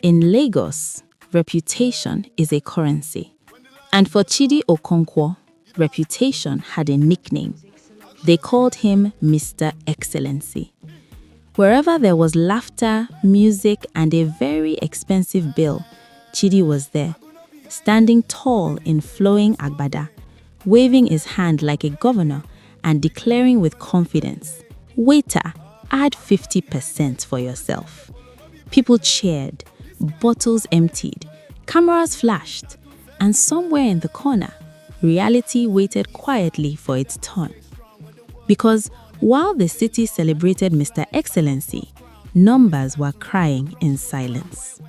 In Lagos, reputation is a currency. And for Chidi Okonkwo, reputation had a nickname. They called him Mr. Excellency. Wherever there was laughter, music, and a very expensive bill, Chidi was there, standing tall in flowing agbada, waving his hand like a governor and declaring with confidence, "Waiter, add 50% for yourself." People cheered, bottles emptied, cameras flashed, and somewhere in the corner, reality waited quietly for its turn. Because while the city celebrated Mr. Excellency, numbers were crying in silence.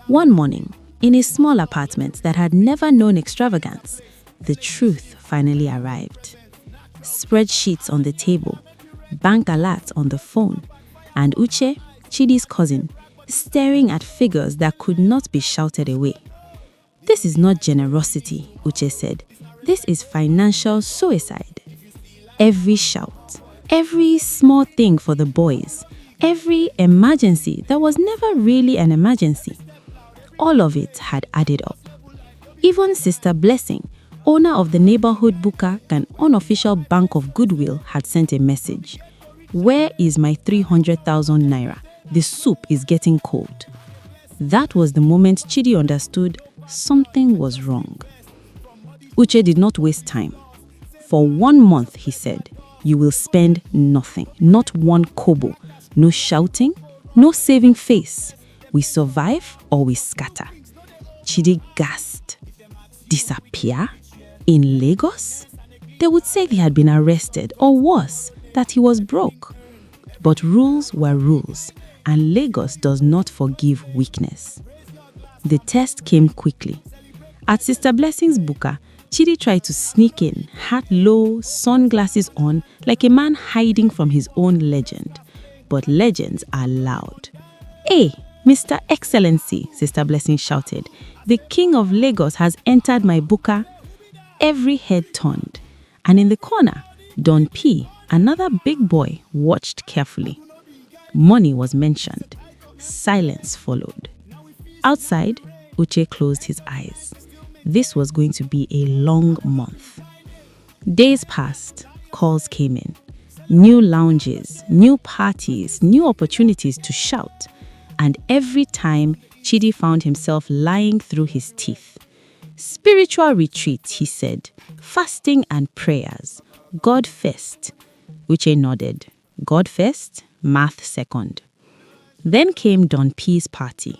One morning, in a small apartment that had never known extravagance, the truth finally arrived. Spreadsheets on the table, bank alerts on the phone, and Uche, Chidi's cousin, staring at figures that could not be shouted away. "This is not generosity," Uche said. "This is financial suicide." Every shout, every small thing for the boys, every emergency that was never really an emergency, all of it had added up. Even Sister Blessing, owner of the neighborhood buka and unofficial bank of goodwill, had sent a message. "Where is my 300,000 naira? The soup is getting cold." That was the moment Chidi understood something was wrong. Uche did not waste time. "For 1 month," he said, "you will spend nothing, not one kobo, no shouting, no saving face. We survive or we scatter." Chidi gasped. Disappear? In Lagos? They would say he had been arrested, or worse, that he was broke. But rules were rules, and Lagos does not forgive weakness. The test came quickly. At Sister Blessing's buka, Chidi tried to sneak in, hat low, sunglasses on, like a man hiding from his own legend. But legends are loud. "Hey, Mr. Excellency," Sister Blessing shouted, "the King of Lagos has entered my buka." Every head turned, and in the corner, Don P, another big boy, watched carefully. Money was mentioned. Silence followed. Outside, Uche closed his eyes. This was going to be a long month. Days passed, calls came in. New lounges, new parties, new opportunities to shout. And every time, Chidi found himself lying through his teeth. "Spiritual retreat," he said. "Fasting and prayers. God first." Uche nodded. God first, math second. Then came Don P's party.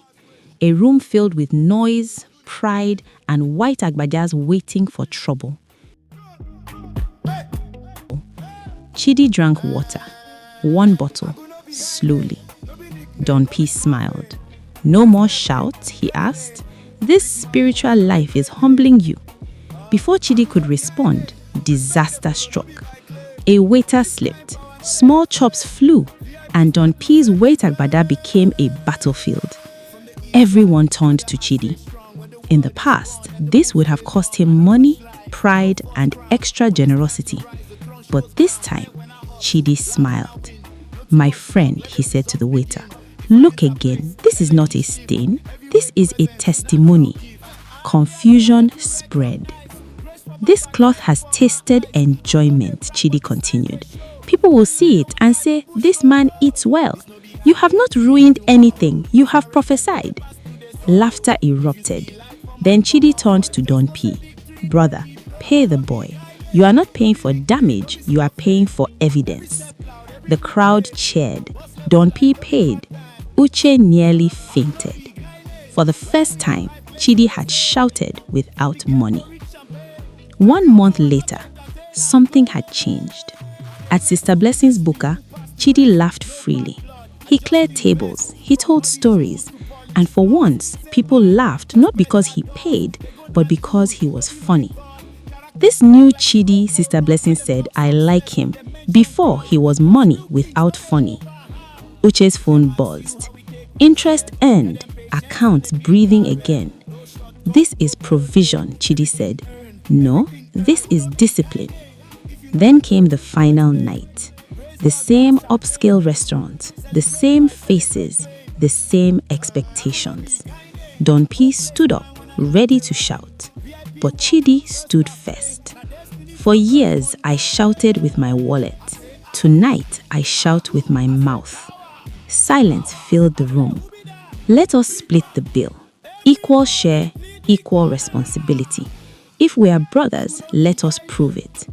A room filled with noise, pride, and white agbajas waiting for trouble. Chidi drank water, 1 bottle, slowly. Don P smiled. "No more shouts?" he asked. "This spiritual life is humbling you." Before Chidi could respond, disaster struck. A waiter slipped, small chops flew, and Don P's weight agbada became a battlefield. Everyone turned to Chidi. In the past, this would have cost him money, pride, and extra generosity. But this time, Chidi smiled. "My friend," he said to the waiter, "look again. This is not a stain. This is a testimony." Confusion spread. "This cloth has tasted enjoyment," Chidi continued. "People will see it and say, 'This man eats well.' You have not ruined anything. You have prophesied." Laughter erupted. Then Chidi turned to Don P. "Brother, pay the boy. You are not paying for damage. You are paying for evidence." The crowd cheered. Don P paid. Uche nearly fainted. For the first time, Chidi had shouted without money. 1 month later, something had changed. At Sister Blessing's buka, Chidi laughed freely. He cleared tables, he told stories, and for once, people laughed not because he paid, but because he was funny. "This new Chidi," Sister Blessing said, "I like him. Before, he was money without funny." Uche's phone buzzed. Interest earned, accounts breathing again. "This is provision," Chidi said. "No, this is discipline." Then came the final night. The same upscale restaurant, the same faces, the same expectations. Don P stood up, ready to shout, but Chidi stood first. For years, I shouted with my wallet. Tonight, I shout with my mouth. Silence filled the room. Let us split the bill. Equal share, equal responsibility. If we are brothers, let us prove it.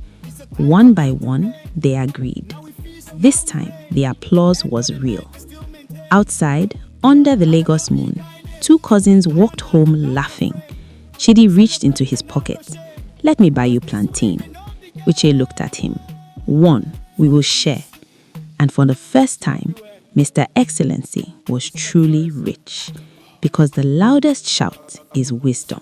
One by one, they agreed. This time, the applause was real. Outside, under the Lagos moon, two cousins walked home laughing. Chidi reached into his pocket. "Let me buy you plantain." Uche looked at him. "One, we will share." And for the first time, Mr. Excellency was truly rich, because the loudest shout is wisdom.